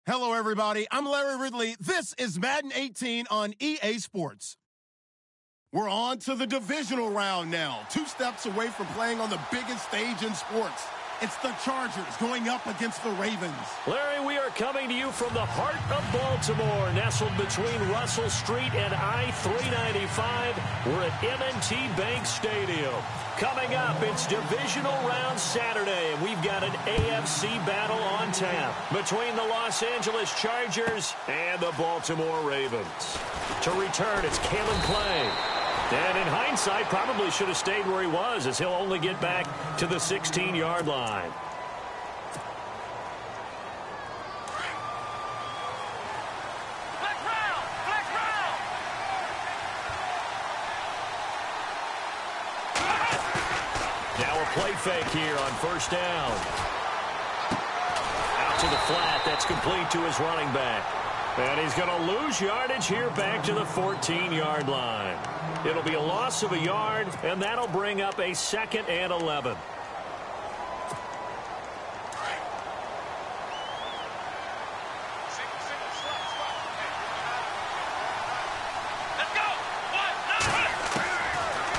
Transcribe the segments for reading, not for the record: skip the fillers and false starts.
Hello, everybody. I'm Larry Ridley. This is Madden 18 on EA Sports. We're on to the divisional round now. 2 steps away from playing on the biggest stage in sports. It's the Chargers going up against the Ravens. Larry, we are coming to you from the heart of Baltimore, nestled between Russell Street and I-395. We're at M&T Bank Stadium. Coming up, it's divisional round Saturday, and we've got an AFC battle on tap between the Los Angeles Chargers and the Baltimore Ravens. To return, it's Kalen Clay. And in hindsight, probably should have stayed where he was, as he'll only get back to the 16-yard line. Now a play fake here on first down. Out to the flat. That's complete to his running back. And he's going to lose yardage here back to the 14-yard line. It'll be a loss of a yard, and that'll bring up a 2nd and 11.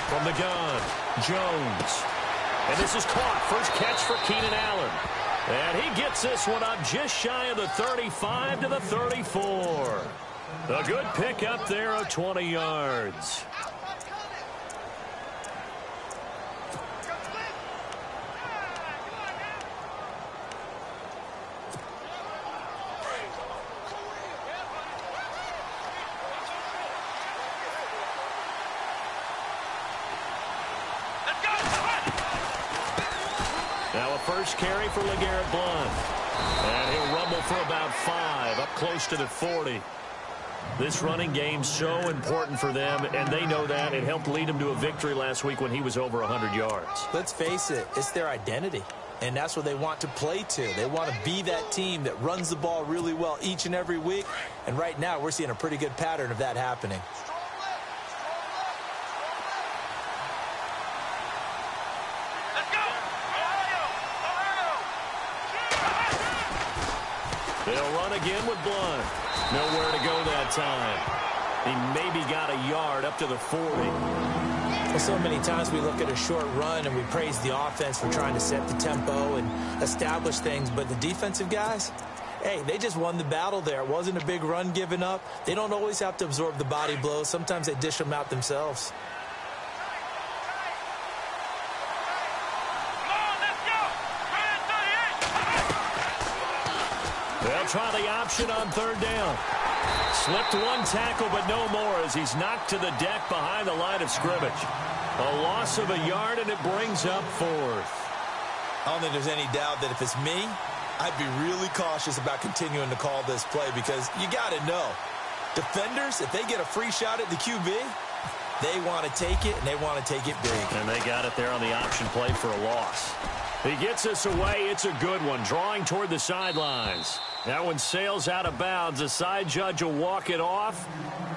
From the gun, Jones. And this is caught. First catch for Keenan Allen. And he gets this one up just shy of the 35 to the 34. A good pickup there of 20 yards. Now a first carry for LeGarrette Blount. And he'll rumble for about 5, up close to the 40. This running game's so important for them, and they know that. It helped lead them to a victory last week when he was over 100 yards. Let's face it, it's their identity, and that's what they want to play to. They want to be that team that runs the ball really well each and every week, and right now we're seeing a pretty good pattern of that happening. They'll run again with Blount. Nowhere to go that time. He maybe got a yard up to the 40. Well, so many times we look at a short run and we praise the offense for trying to set the tempo and establish things, but the defensive guys, hey, they just won the battle there. It wasn't a big run given up. They don't always have to absorb the body blows. Sometimes they dish them out themselves. They'll try the option on 3rd down. Slipped one tackle, but no more as he's knocked to the deck behind the line of scrimmage. A loss of a yard, and it brings up 4th. I don't think there's any doubt that if it's me, I'd be really cautious about continuing to call this play because you got to know, defenders, if they get a free shot at the QB, they want to take it, and they want to take it big. And they got it there on the option play for a loss. He gets this away. It's a good one, drawing toward the sidelines. That one sails out of bounds. The side judge will walk it off.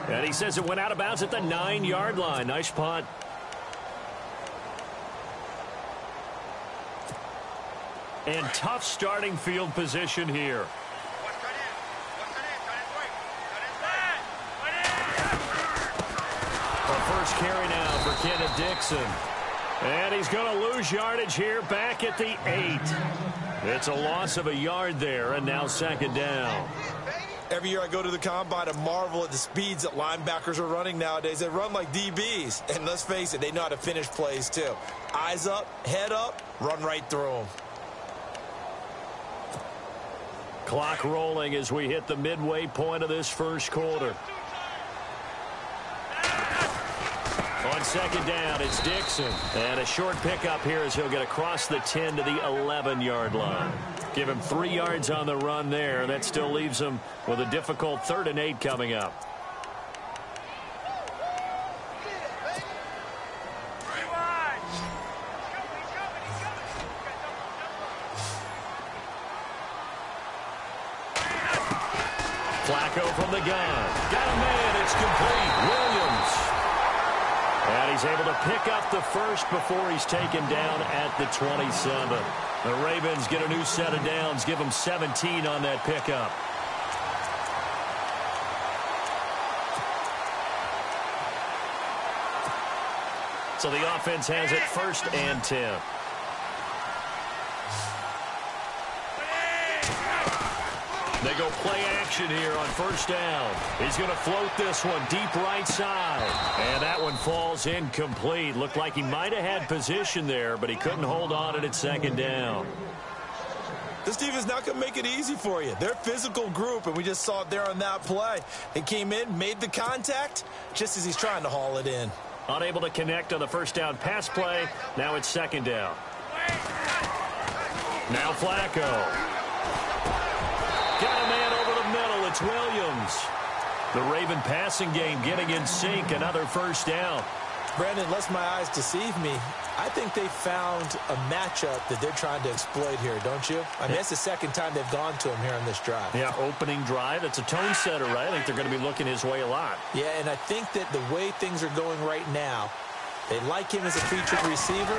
And he says it went out of bounds at the 9-yard line. Nice punt. And tough starting field position here. A first carry now for Kenneth Dixon. And he's going to lose yardage here back at the 8. It's a loss of a yard there, and now 2nd down. Every year I go to the combine and marvel at the speeds that linebackers are running nowadays. They run like DBs. And let's face it, they know how to finish plays too. Eyes up, head up, run right through them. Clock rolling as we hit the midway point of this first quarter. On 2nd down, it's Dixon. And a short pickup here as he'll get across the 10 to the 11-yard line. Give him 3 yards on the run there. That still leaves him with a difficult 3rd and 8 coming up. Flacco from the gun. Got a man. It's complete. Williams. And he's able to pick up the first before he's taken down at the 27. The Ravens get a new set of downs. Give them 17 on that pickup. So the offense has it 1st and 10. They go play action here on 1st down. He's going to float this one deep right side. And that one falls incomplete. Looked like he might have had position there, but he couldn't hold on at 2nd down. This team is not going to make it easy for you. They're a physical group, and we just saw it there on that play. He came in, made the contact, just as he's trying to haul it in. Unable to connect on the 1st down pass play. Now it's 2nd down. Now Flacco. Got a man over the middle. It's Williams. The Raven passing game getting in sync. Another 1st down. Brandon, unless my eyes deceive me, I think they found a matchup that they're trying to exploit here, don't you? I mean, it's the 2nd time they've gone to him here on this drive. Yeah, opening drive. It's a tone setter, right? I think they're going to be looking his way a lot. Yeah, and I think that the way things are going right now, they like him as a featured receiver.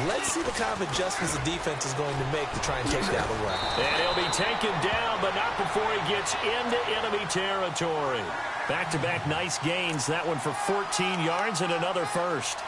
Let's see what kind of adjustments the defense is going to make to try and take that away. And he'll be taken down, but not before he gets into enemy territory. Back-to-back nice gains. That one for 14 yards and another 1st.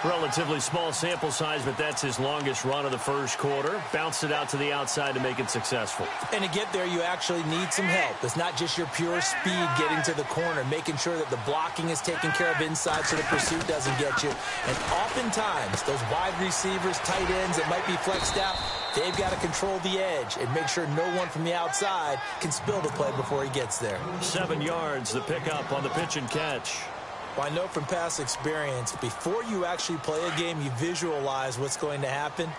Relatively small sample size, but that's his longest run of the 1st quarter. Bounced it out to the outside to make it successful. And to get there, you actually need some help. It's not just your pure speed getting to the corner, making sure that the blocking is taken care of inside so the pursuit doesn't get you. And oftentimes, those wide receivers, tight ends that might be flexed out, they've got to control the edge and make sure no one from the outside can spill the play before he gets there. 7 yards, the pickup on the pitch and catch. Well, I know from past experience, before you actually play a game, you visualize what's going to happen.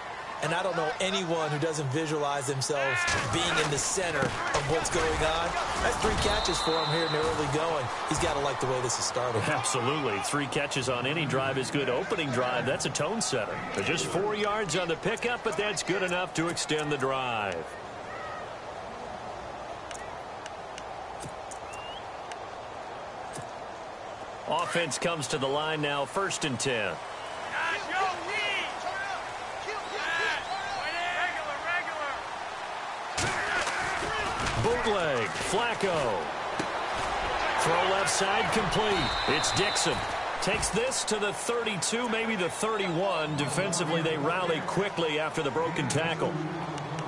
And I don't know anyone who doesn't visualize themselves being in the center of what's going on. That's 3 catches for him here in the early going. He's got to like the way this is starting. Absolutely. 3 catches on any drive is good. Opening drive, that's a tone setter. They're just 4 yards on the pickup, but that's good enough to extend the drive. Offense comes to the line now, 1st and 10. Bootleg, Flacco. Throw left side complete. It's Dixon. Takes this to the 32, maybe the 31. Defensively, they rally quickly after the broken tackle.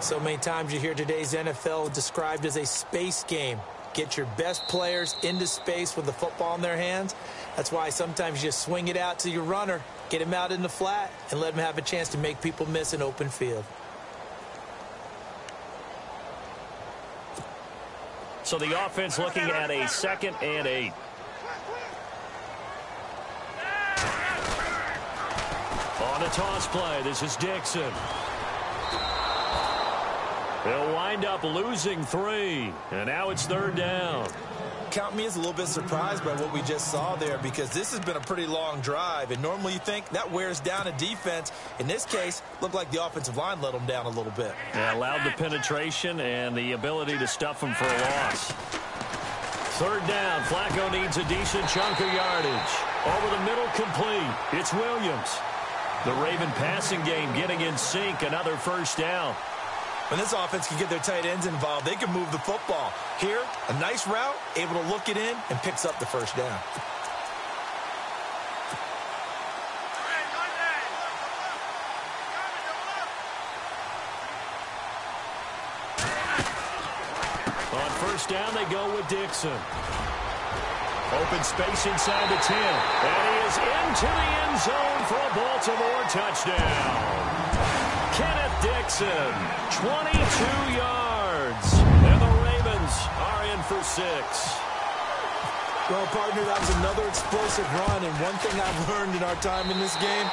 So many times you hear today's NFL described as a space game. Get your best players into space with the football in their hands. That's why sometimes you just swing it out to your runner, get him out in the flat, and let him have a chance to make people miss an open field. So the offense looking at a 2nd and 8. On a toss play, this is Dixon. They'll wind up losing 3, and now it's 3rd down. Count me as a little bit surprised by what we just saw there, because this has been a pretty long drive, and normally you think that wears down a defense. In this case, looked like the offensive line let them down a little bit. Yeah, allowed the penetration and the ability to stuff them for a loss. 3rd down, Flacco needs a decent chunk of yardage. Over the middle, complete. It's Williams. The Raven passing game getting in sync, another 1st down. When this offense can get their tight ends involved, they can move the football. Here, a nice route, able to look it in, and picks up the 1st down. On 1st down, they go with Dixon. Open space inside the 10. And he is into the end zone for a Baltimore touchdown. Kenneth Dixon, 22 yards. And the Ravens are in for 6. Well, partner, that was another explosive run. And one thing I've learned in our time in this game,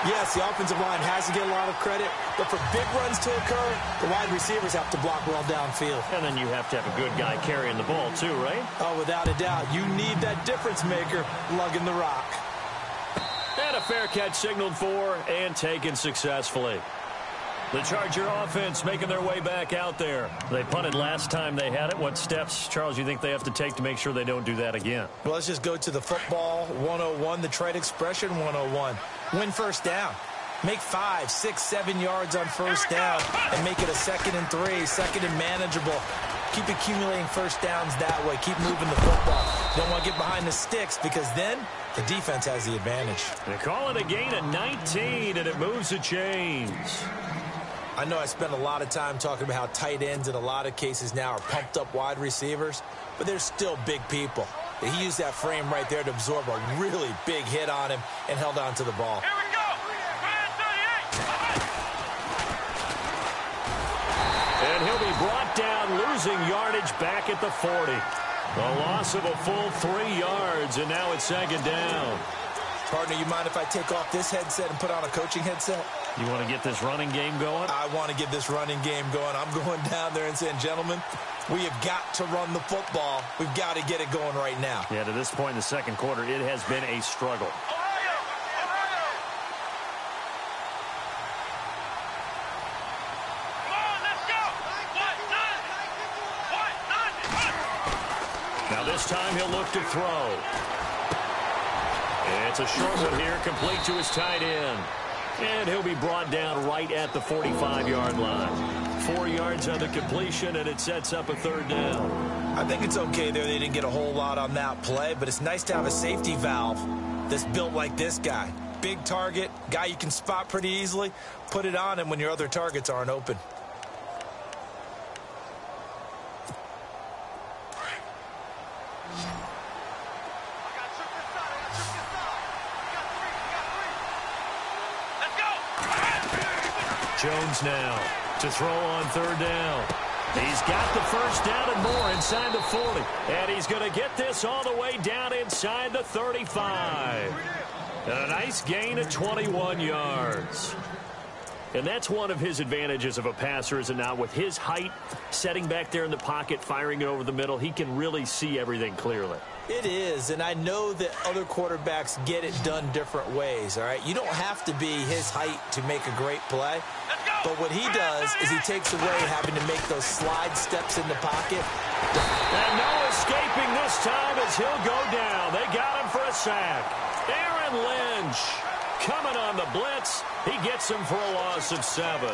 yes, the offensive line has to get a lot of credit. But for big runs to occur, the wide receivers have to block well downfield. And then you have to have a good guy carrying the ball too, right? Oh, without a doubt. You need that difference maker lugging the rock. And a fair catch signaled for and taken successfully. The Charger offense making their way back out there. They punted last time they had it. What steps, Charles, you think they have to take to make sure they don't do that again? Well, let's just go to the football 101, the trade expression 101. Win 1st down. Make 5, 6, 7 yards on 1st down and make it a 2nd and 3, 2nd and manageable. Keep accumulating first downs that way. Keep moving the football. Don't want to get behind the sticks because then the defense has the advantage. They call it a gain of 19, and it moves the chains. I know I spent a lot of time talking about how tight ends in a lot of cases now are pumped up wide receivers, but they're still big people. He used that frame right there to absorb a really big hit on him and held on to the ball. Here we go. And he'll be brought down, losing yardage back at the 40. A loss of a full 3 yards, and now it's second down. Partner, you mind if I take off this headset and put on a coaching headset? You want to get this running game going? I want to get this running game going. I'm going down there and saying, gentlemen, we have got to run the football. We've got to get it going right now. Yeah, to this point in the second quarter, it has been a struggle. Now this time he'll look to throw. It's a short one here, complete to his tight end. And he'll be brought down right at the 45-yard line. 4 yards on the completion, and it sets up a third down. I think it's okay there. They didn't get a whole lot on that play, but it's nice to have a safety valve that's built like this guy. Big target, guy you can spot pretty easily. Put it on him when your other targets aren't open. Jones now to throw on third down. He's got the first down and more inside the 40. And he's going to get this all the way down inside the 35. And a nice gain of 21 yards. And that's one of his advantages of a passer, is it not? With his height, setting back there in the pocket, firing it over the middle, he can really see everything clearly. It is, and I know that other quarterbacks get it done different ways, all right? You don't have to be his height to make a great play. But what he does is he takes away having to make those slide steps in the pocket. And no escaping this time as he'll go down. They got him for a sack. Aaron Lynch coming on the blitz. He gets him for a loss of 7.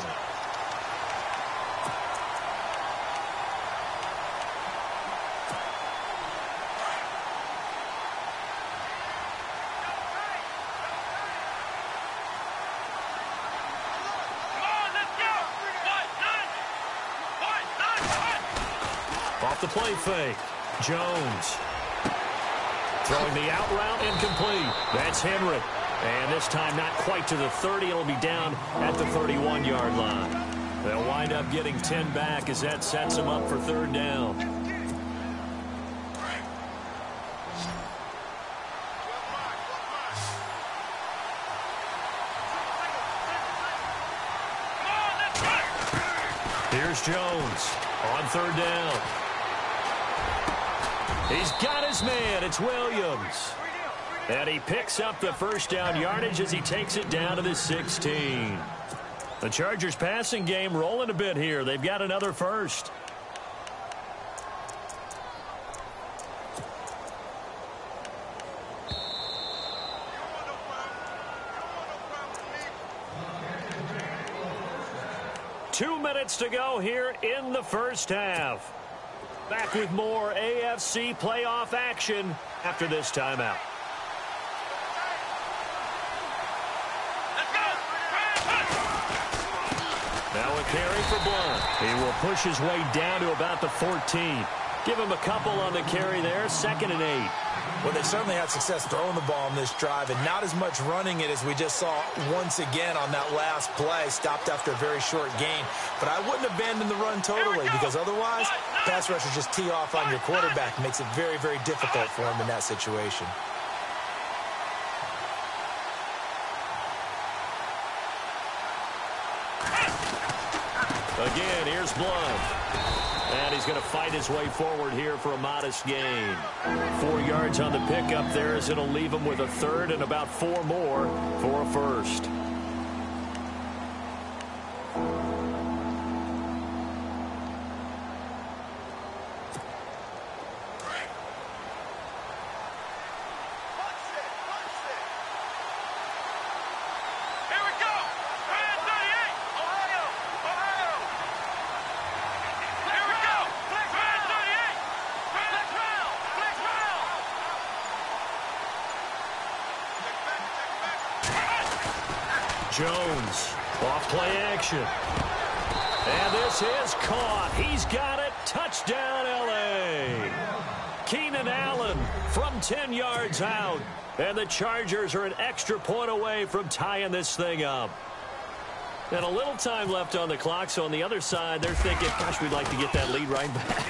Off the play fake. Jones throwing the out route incomplete. That's Henry. And this time not quite to the 30. It'll be down at the 31-yard line. They'll wind up getting 10 back as that sets them up for third down. Here's Jones on third down. He's got his man. It's Williams. And he picks up the first down yardage as he takes it down to the 16. The Chargers passing game rolling a bit here. They've got another first. Two minutes to go here in the first half. Back with more AFC playoff action after this timeout. Now a carry for Blount. He will push his way down to about the 14. Give him a couple on the carry there. 2nd and 8. Well, they certainly had success throwing the ball on this drive, and not as much running it as we just saw once again on that last play. Stopped after a very short gain. But I wouldn't abandon the run totally, because otherwise, pass rushers just tee off on your quarterback. It makes it very, very difficult for him in that situation. Again, here's Blount. And he's going to fight his way forward here for a modest gain. 4 yards on the pickup there as it'll leave him with a third and about 4 more for a first. Jones. Off play action. And this is caught. He's got it. Touchdown, L.A. Keenan Allen from 10 yards out. And the Chargers are an extra point away from tying this thing up. And a little time left on the clock, so on the other side, they're thinking, gosh, we'd like to get that lead right back.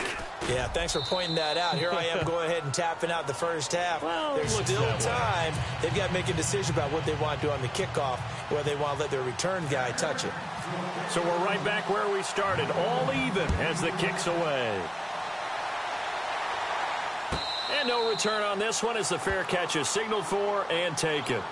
Yeah, thanks for pointing that out. Here I am going ahead and tapping out the first half. Well, there's still time. They've got to make a decision about what they want to do on the kickoff, whether they want to let their return guy touch it. So we're right back where we started, all even as the kick's away. And no return on this one as the fair catch is signaled for and taken.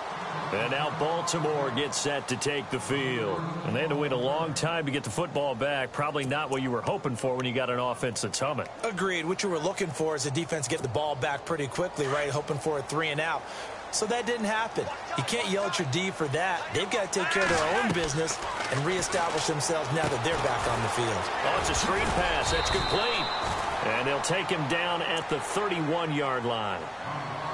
And now Baltimore gets set to take the field. And they had to wait a long time to get the football back. Probably not what you were hoping for when you got an offense that's humming. Agreed. What you were looking for is the defense get the ball back pretty quickly, right? Hoping for a 3-and-out. So that didn't happen. You can't yell at your D for that. They've got to take care of their own business and reestablish themselves now that they're back on the field. Oh, it's a screen pass. That's complete. And they'll take him down at the 31-yard line.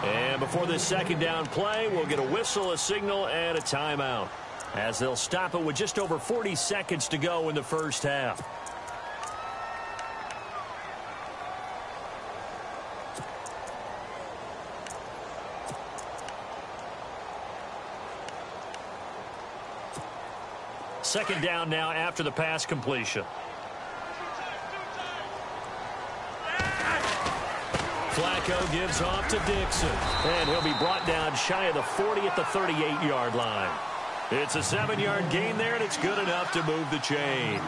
And before this second down play, we'll get a whistle, a signal, and a timeout, as they'll stop it with just over 40 seconds to go in the first half. Second down now after the pass completion. Flacco gives off to Dixon. And he'll be brought down shy of the 40 at the 38-yard line. It's a 7-yard gain there, and it's good enough to move the chains.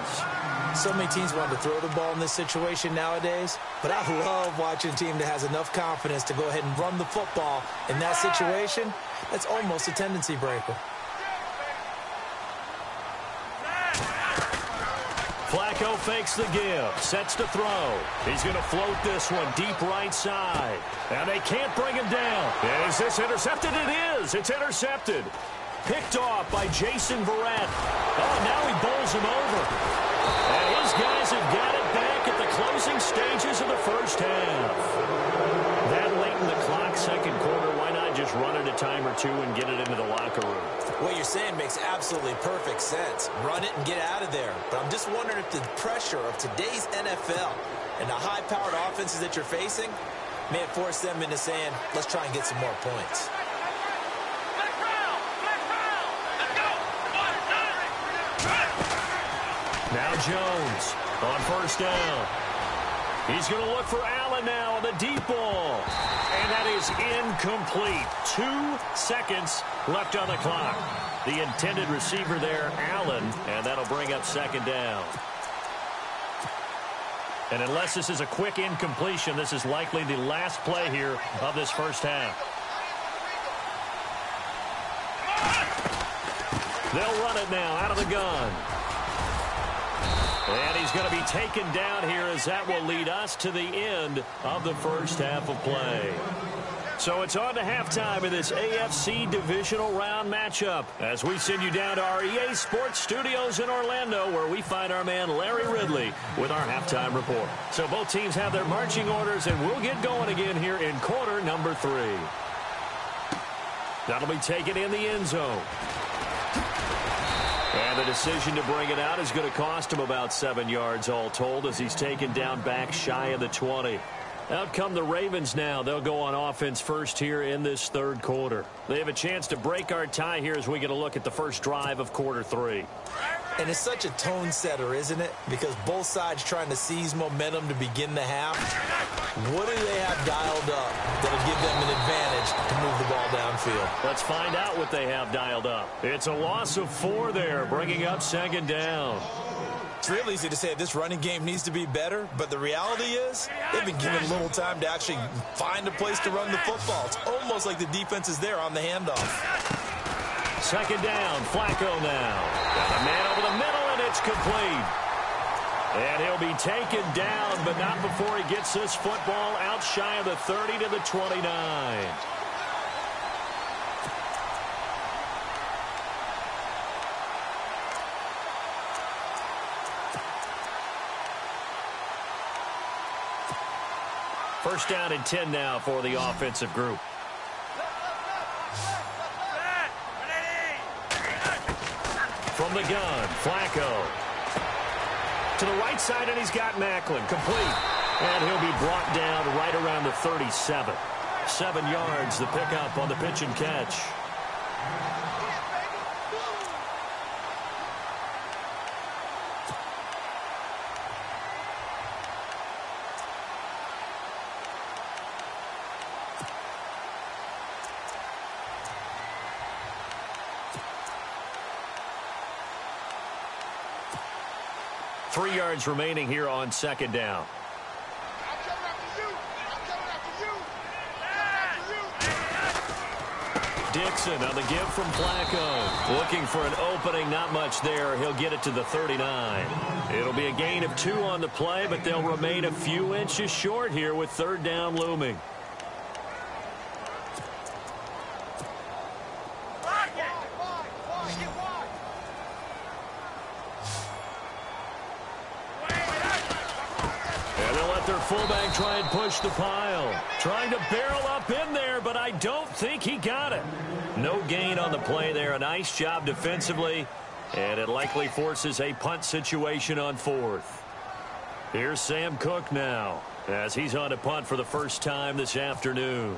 So many teams want to throw the ball in this situation nowadays, but I love watching a team that has enough confidence to go ahead and run the football. In that situation, that's almost a tendency breaker. Flacco fakes the give, sets to throw. He's going to float this one deep right side. And they can't bring him down. Is this intercepted? It is. It's intercepted. Picked off by Jason Verrett. Oh, now he bowls him over. And his guys have got it back at the closing stages of the first half. That late in the clock, second quarter, why not just run it a time or two and get it into the locker room? What you're saying makes absolutely perfect sense. Run it and get out of there. But I'm just wondering if the pressure of today's NFL and the high-powered offenses that you're facing may have forced them into saying, let's try and get some more points. Now Jones on first down. He's going to look for Allen now on the deep ball. And that is incomplete. 2 seconds left on the clock. The intended receiver there, Allen, and that'll bring up second down. And unless this is a quick incompletion, this is likely the last play here of this first half. They'll run it now out of the gun. And he's going to be taken down here as that will lead us to the end of the first half of play. So it's on to halftime in this AFC divisional round matchup as we send you down to our EA Sports Studios in Orlando, where we find our man Larry Ridley with our halftime report. So both teams have their marching orders, and we'll get going again here in quarter number 3. That'll be taken in the end zone. And the decision to bring it out is going to cost him about 7 yards all told as he's taken down back shy of the 20. Out come the Ravens now. They'll go on offense first here in this third quarter. They have a chance to break our tie here as we get a look at the first drive of quarter 3. And it's such a tone setter, isn't it? Because both sides trying to seize momentum to begin the half. What do they have dialed up that'll give them an advantage to move the ball downfield? Let's find out what they have dialed up. It's a loss of 4 there, bringing up second down. It's real easy to say this running game needs to be better, but the reality is they've been given little time to actually find a place to run the football. It's almost like the defense is there on the handoff. Second down, Flacco now. Got a man over the middle, and it's complete. And he'll be taken down, but not before he gets this football out shy of the 30 to the 29. First down and 10 now for the offensive group. From the gun, Flacco. To the right side, and he's got Macklin. Complete. And he'll be brought down right around the 37. 7 yards, the pickup on the pitch and catch. Three yards remaining here on second down. Dixon on the give from Flacco. Looking for an opening, not much there. He'll get it to the 39. It'll be a gain of 2 on the play, but they'll remain a few inches short here with third down looming. Fullback try and push the pile. Trying to barrel up in there, but I don't think he got it. No gain on the play there. A nice job defensively, and it likely forces a punt situation on 4th. Here's Sam Cook now, as he's on to punt for the first time this afternoon.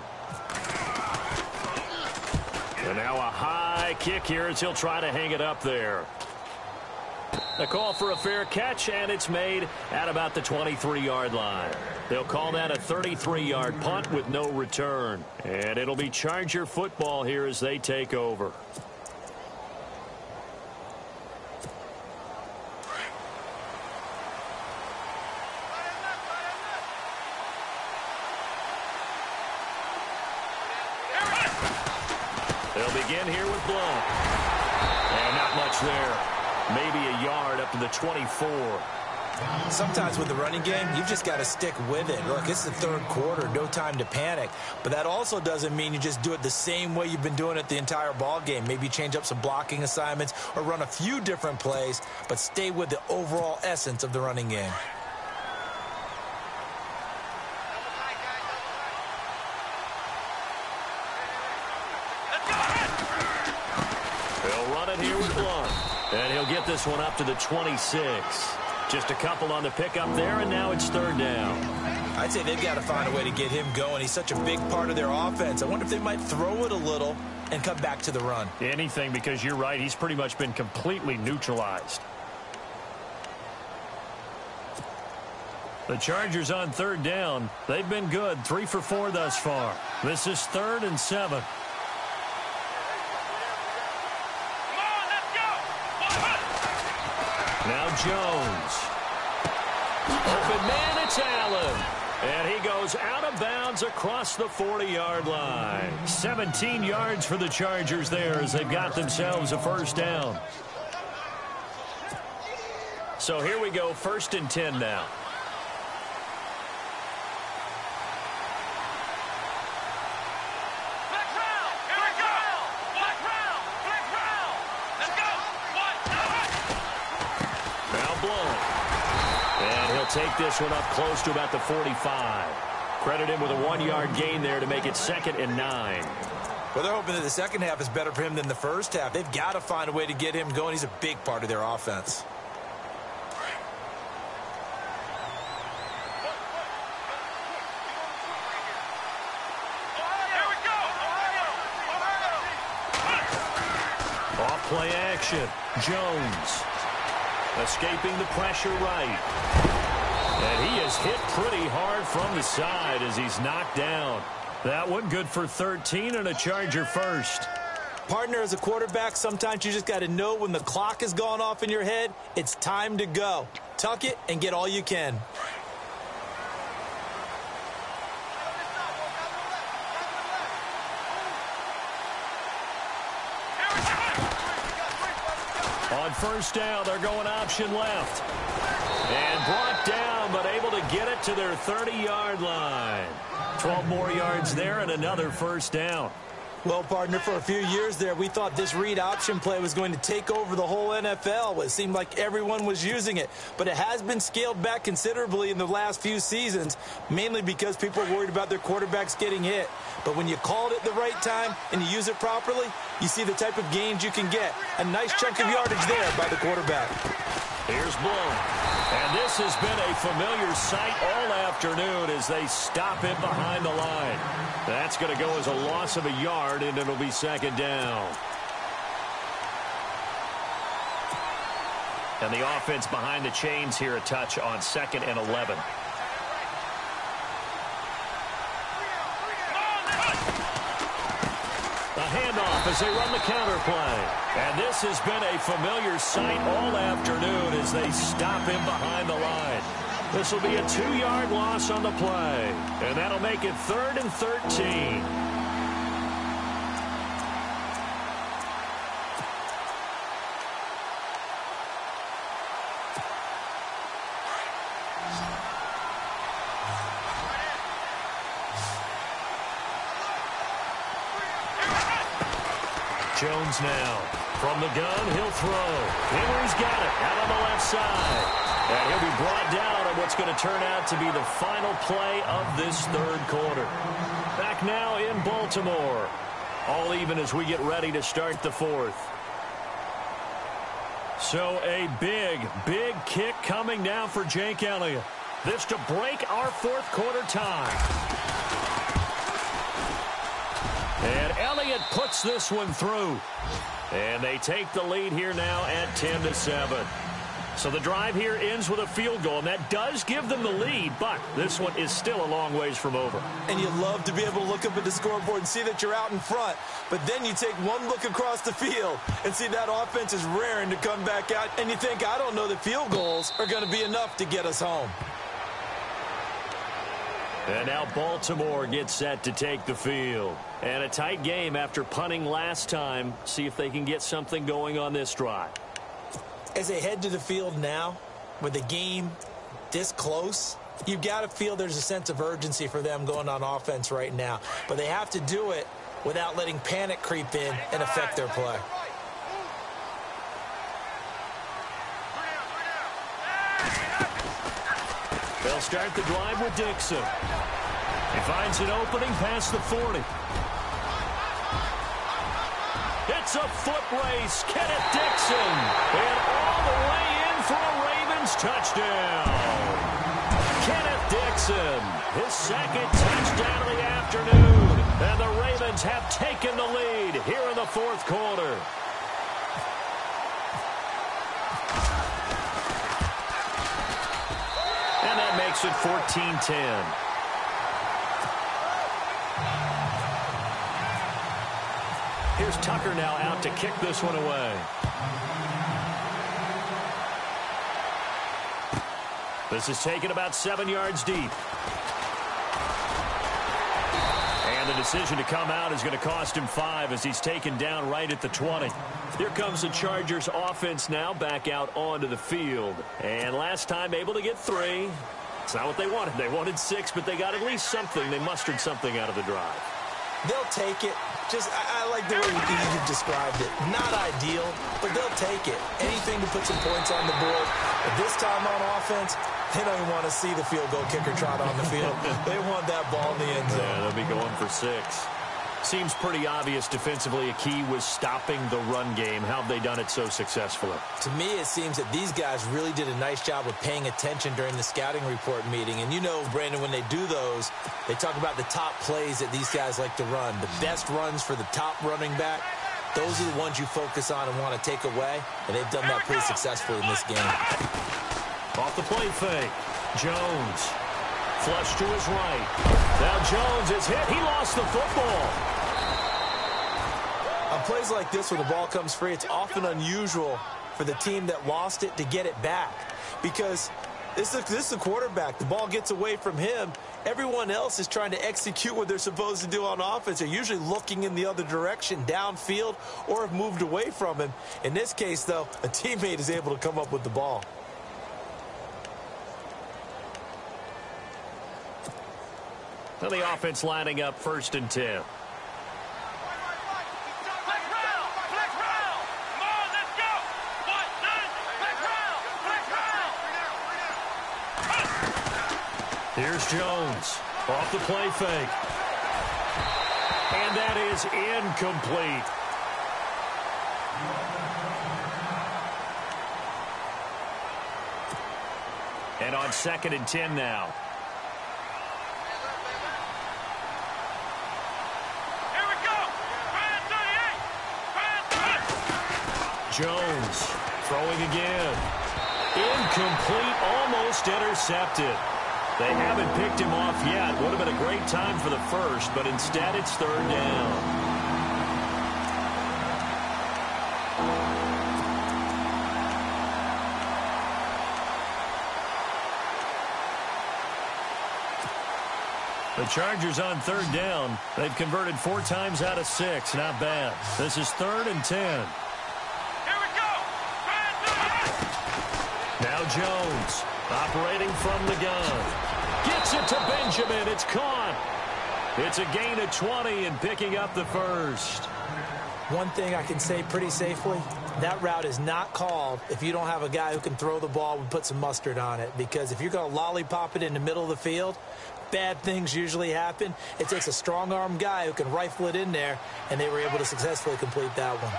And now a high kick here as he'll try to hang it up there. A call for a fair catch, and it's made at about the 23-yard line. They'll call that a 33-yard punt with no return. And it'll be Charger football here as they take over. They'll begin here with Blount. And not much there. Maybe a yard up to the 24. Sometimes with the running game, you've just got to stick with it. Look, it's the third quarter, no time to panic. But that also doesn't mean you just do it the same way you've been doing it the entire ball game. Maybe change up some blocking assignments or run a few different plays, but stay with the overall essence of the running game. They'll run it here with Blount. And he'll get this one up to the 26. Just a couple on the pickup there, and now it's third down. I'd say they've got to find a way to get him going. He's such a big part of their offense. I wonder if they might throw it a little and come back to the run. Anything, because you're right. He's pretty much been completely neutralized. The Chargers on third down. They've been good. 3 for 4 thus far. This is 3rd and 7. Now Jones. Open man, it's Allen. And he goes out of bounds across the 40-yard line. 17 yards for the Chargers there as they've got themselves a first down. So here we go, 1st and 10 now. Take this one up close to about the 45. Credit him with a 1-yard gain there to make it 2nd and 9. Well, they're hoping that the second half is better for him than the first half. They've got to find a way to get him going. He's a big part of their offense. Off play action. Jones escaping the pressure right. And he is hit pretty hard from the side as he's knocked down. That one good for 13 and a Charger first. Partner, as a quarterback, sometimes you just got to know when the clock has gone off in your head, it's time to go. Tuck it and get all you can. On first down, they're going option left. And brought down, but able to get it to their 30-yard line. 12 more yards there and another first down. Well, partner, for a few years there, we thought this read option play was going to take over the whole NFL. It seemed like everyone was using it. But it has been scaled back considerably in the last few seasons, mainly because people are worried about their quarterbacks getting hit. But when you call it at the right time and you use it properly, you see the type of gains you can get. A nice chunk of yardage there by the quarterback. Here's Bloom. And this has been a familiar sight all afternoon as they stop him behind the line. That's going to go as a loss of a yard, and it'll be second down. And the offense behind the chains here a touch on 2nd and 11. A handoff as they run the counter play. And this has been a familiar sight all afternoon as they stop him behind the line. This will be a 2-yard loss on the play. And that'll make it 3rd and 13. Jones now. From the gun, he'll throw. Henry's got it out on the left side. And he'll be brought down on what's going to turn out to be the final play of this 3rd quarter. Back now in Baltimore. All even as we get ready to start the 4th. So a big, big kick coming now for Jake Elliott. This to break our 4th quarter tie. And Elliott puts this one through. And they take the lead here now at 10-7. So the drive here ends with a field goal, and that does give them the lead, but this one is still a long ways from over. And you love to be able to look up at the scoreboard and see that you're out in front, but then you take one look across the field and see that offense is raring to come back out, and you think, I don't know that field goals are going to be enough to get us home. And now Baltimore gets set to take the field. And a tight game after punting last time. See if they can get something going on this drive. As they head to the field now, with the game this close, you've got to feel there's a sense of urgency for them going on offense right now. But they have to do it without letting panic creep in and affect their play. They'll start the drive with Dixon. He finds an opening past the 40. It's a foot race. Kenneth Dixon. And all the way in for a Ravens touchdown. Kenneth Dixon, his 2nd touchdown of the afternoon. And the Ravens have taken the lead here in the 4th quarter. And that makes it 14-10. Here's Tucker now out to kick this one away. This is taken about 7 yards deep. And the decision to come out is going to cost him 5 as he's taken down right at the 20. Here comes the Chargers offense now back out onto the field. And last time able to get 3. It's not what they wanted. They wanted 6, but they got at least something. They mustered something out of the drive. They'll take it. I like the way you've described it. Not ideal, but they'll take it. Anything to put some points on the board. But this time on offense, they don't even want to see the field goal kicker trot on the field. They want that ball in the end zone. Yeah, they'll be going for 6. Seems pretty obvious defensively a key was stopping the run game. How have they done it so successfully? To me, it seems that these guys really did a nice job of paying attention during the scouting report meeting. And you know, Brandon, when they do those, they talk about the top plays that these guys like to run. The best runs for the top running back, those are the ones you focus on and want to take away. And they've done that pretty successfully in this game. Off the play fake. Jones. Flush to his right. Now Jones is hit. He lost the football. On plays like this where the ball comes free, it's often unusual for the team that lost it to get it back. Because this is the quarterback. The ball gets away from him. Everyone else is trying to execute what they're supposed to do on offense. They're usually looking in the other direction, downfield, or have moved away from him. In this case, though, a teammate is able to come up with the ball. Well, the offense lining up 1st and 10. Here's Jones off the play fake. And that is incomplete. And on 2nd and 10 now. Here we go. Jones throwing again. Incomplete, almost intercepted. They haven't picked him off yet. Would have been a great time for the first, but instead it's 3rd down. The Chargers on 3rd down. They've converted 4 times out of 6. Not bad. This is 3rd and 10. Here we go. Now Jones operating from the gun. Gets it to Benjamin. It's caught. It's a gain of 20 and picking up the first. One thing I can say pretty safely, that route is not called if you don't have a guy who can throw the ball and put some mustard on it. Because if you're going to lollipop it in the middle of the field, bad things usually happen. It takes a strong-arm guy who can rifle it in there, and they were able to successfully complete that one.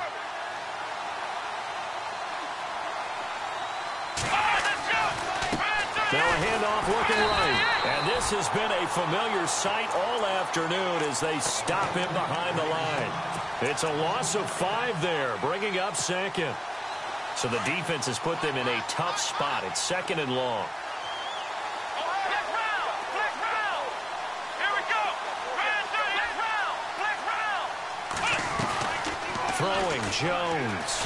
Now a handoff looking right. And this has been a familiar sight all afternoon as they stop him behind the line. It's a loss of 5 there, bringing up 2nd. So the defense has put them in a tough spot. It's 2nd and long. Throwing Jones.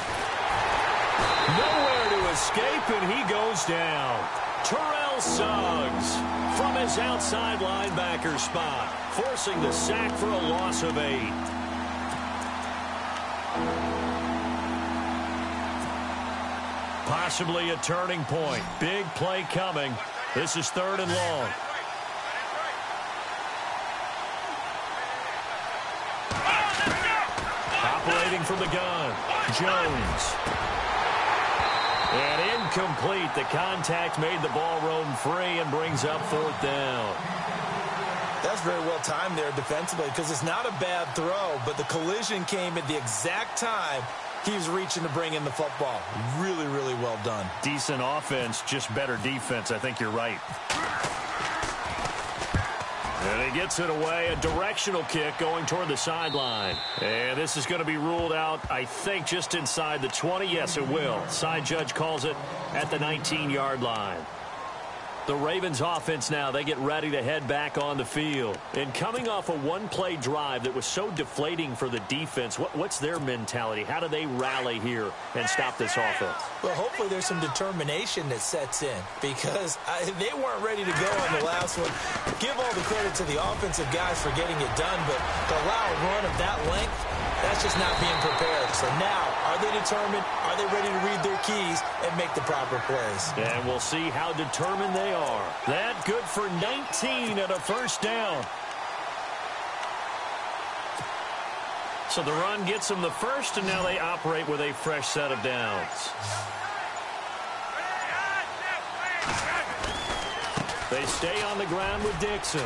Nowhere to escape, and he goes down. Terrell Suggs from his outside linebacker spot, forcing the sack for a loss of 8. Possibly a turning point. Big play coming. This is 3rd and long. Operating from the gun, Jones. And incomplete. The contact made the ball roam free and brings up 4th down. That's very well timed there defensively because it's not a bad throw, but the collision came at the exact time he was reaching to bring in the football. Really, really well done. Decent offense, just better defense. I think you're right. And he gets it away. A directional kick going toward the sideline. And this is going to be ruled out, I think, just inside the 20. Yes, it will. Side judge calls it at the 19-yard line. The Ravens offense now, they get ready to head back on the field. And coming off a one-play drive that was so deflating for the defense, what's their mentality? How do they rally here and stop this offense? Well, hopefully there's some determination that sets in because they weren't ready to go on the last one. Give all the credit to the offensive guys for getting it done, but to allow a run of that length, that's just not being prepared. So now, are they determined? Are they ready to read their keys and make the proper plays? And we'll see how determined they are. That good for 19 and a first down. So the run gets them the first, and now they operate with a fresh set of downs. They stay on the ground with Dixon.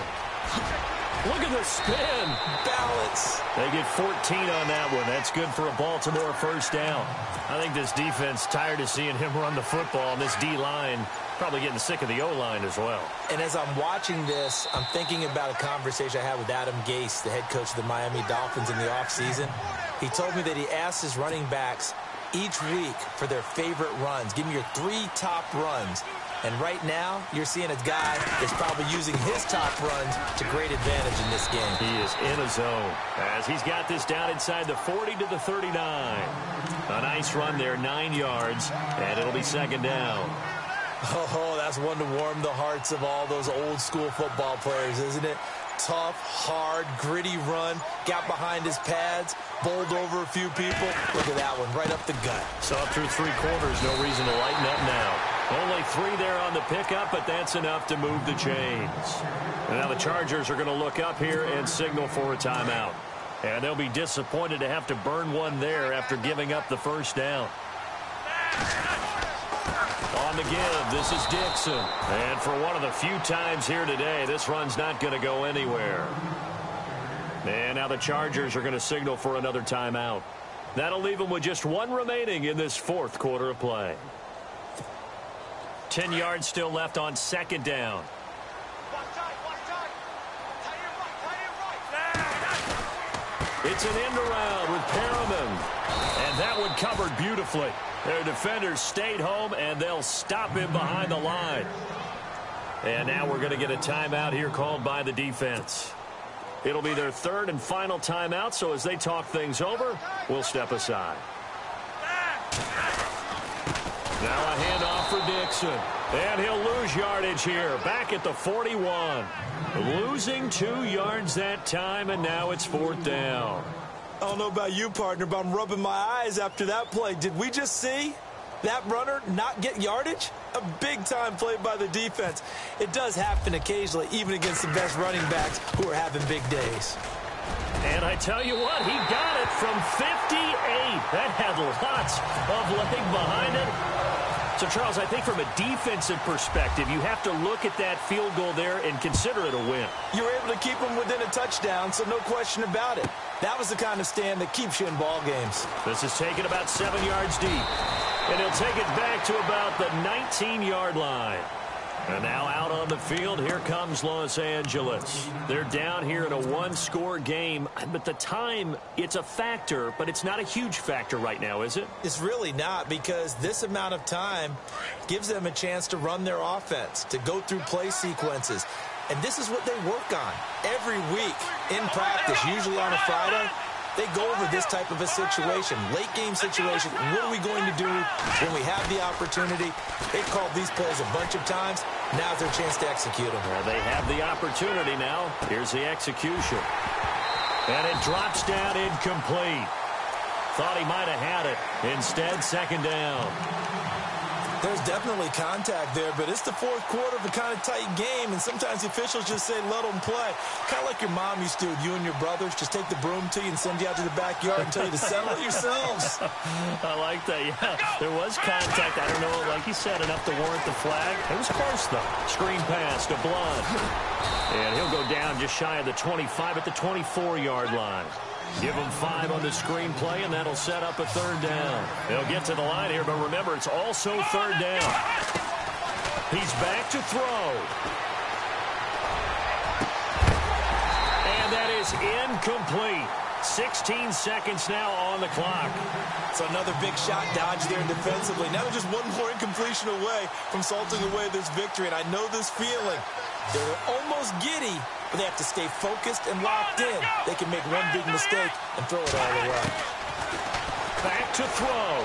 Look at the spin. Balance. They get 14 on that one. That's good for a Baltimore first down. I think this defense tired of seeing him run the football, and this D-line probably getting sick of the O-line as well. And as I'm watching this, I'm thinking about a conversation I had with Adam Gase, the head coach of the Miami Dolphins in the offseason. He told me that he asked his running backs each week for their favorite runs. Give me your 3 top runs. And right now, you're seeing a guy that's probably using his top runs to great advantage in this game. He is in a zone as he's got this down inside the 40 to the 39. A nice run there, 9 yards, and it'll be 2nd down. Oh, that's one to warm the hearts of all those old school football players, isn't it? Tough, hard, gritty run, got behind his pads, bowled over a few people. Look at that one, right up the gut. So up through 3 quarters, no reason to lighten up now. Only 3 there on the pickup, but that's enough to move the chains. And now the Chargers are going to look up here and signal for a timeout. And they'll be disappointed to have to burn one there after giving up the first down. On on the give. This is Dixon. And for one of the few times here today, this run's not going to go anywhere. And now the Chargers are going to signal for another timeout. That'll leave them with just one remaining in this fourth quarter of play. 10 yards still left on second down. It's an end around with Perriman. And that one covered beautifully. Their defenders stayed home, and they'll stop him behind the line. And now we're going to get a timeout here called by the defense. It'll be their third and final timeout, so as they talk things over, we'll step aside. Now a handoff for Dixon. And he'll lose yardage here, back at the 41. Losing 2 yards that time, and now it's fourth down. I don't know about you, partner, but I'm rubbing my eyes after that play. Did we just see that runner not get yardage? A big-time play by the defense. It does happen occasionally, even against the best running backs who are having big days. And I tell you what, he got it from 58. That had lots of leg behind it. So, Charles, I think from a defensive perspective, you have to look at that field goal there and consider it a win. You were able to keep them within a touchdown, so no question about it. That was the kind of stand that keeps you in ball games. This is taken about 7 yards deep. And he'll take it back to about the 19-yard line. And now out on the field, here comes Los Angeles. They're down here in a one-score game, but the time, it's a factor, but it's not a huge factor right now, is it? It's really not, because this amount of time gives them a chance to run their offense, to go through play sequences. And this is what they work on every week in practice, usually on a Friday. They go over this type of a situation, late-game situation. What are we going to do when we have the opportunity? They've called these plays a bunch of times. Now's their chance to execute them. Well, they have the opportunity now. Here's the execution. And it drops down incomplete. Thought he might have had it. Instead, second down. There's definitely contact there, but it's the fourth quarter of a kind of tight game, and sometimes the officials just say, let them play. Kind of like your mom used to, you and your brothers, just take the broom to you and send you out to the backyard and tell you to settle it yourselves. I like that, yeah. There was contact. I don't know, like you said, enough to warrant the flag. It was close, though. Screen pass to Blunt. And he'll go down just shy of the 25 at the 24-yard line. Give him 5 on the screen play, and that'll set up a third down. They'll get to the line here, but remember, it's also third down. He's back to throw. And that is incomplete. 16 seconds now on the clock. So another big shot dodge there defensively. Now they're just one more incompletion away from salting away this victory, and I know this feeling. They're almost giddy, but they have to stay focused and locked in. They can make one big mistake and throw it all away. Back to throw.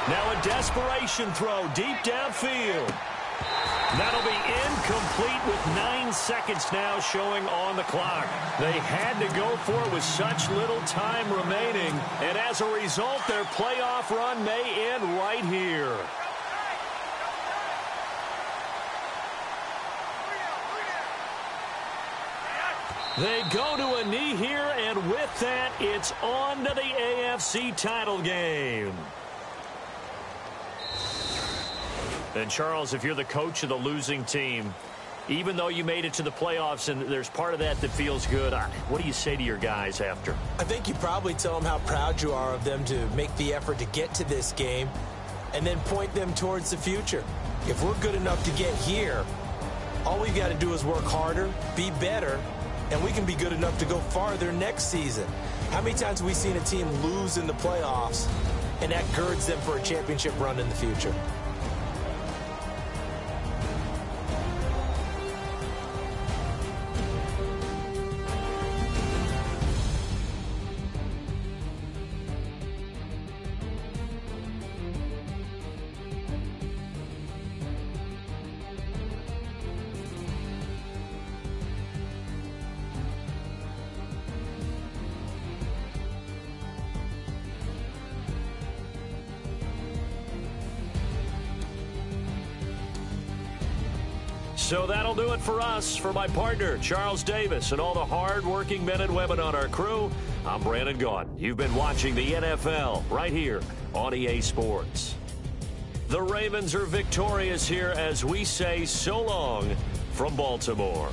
Now a desperation throw deep downfield. That'll be incomplete with 9 seconds now showing on the clock. They had to go for it with such little time remaining, and as a result, their playoff run may end right here. They go to a knee here, and with that, it's on to the AFC title game. And, Charles, if you're the coach of the losing team, even though you made it to the playoffs and there's part of that that feels good, what do you say to your guys after? I think you probably tell them how proud you are of them to make the effort to get to this game and then point them towards the future. If we're good enough to get here, all we've got to do is work harder, be better, and we can be good enough to go farther next season. How many times have we seen a team lose in the playoffs, and that girds them for a championship run in the future? So that'll do it for us. For my partner, Charles Davis, and all the hard-working men and women on our crew, I'm Brandon Gaudin. You've been watching the NFL right here on EA Sports. The Ravens are victorious here as we say so long from Baltimore.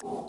You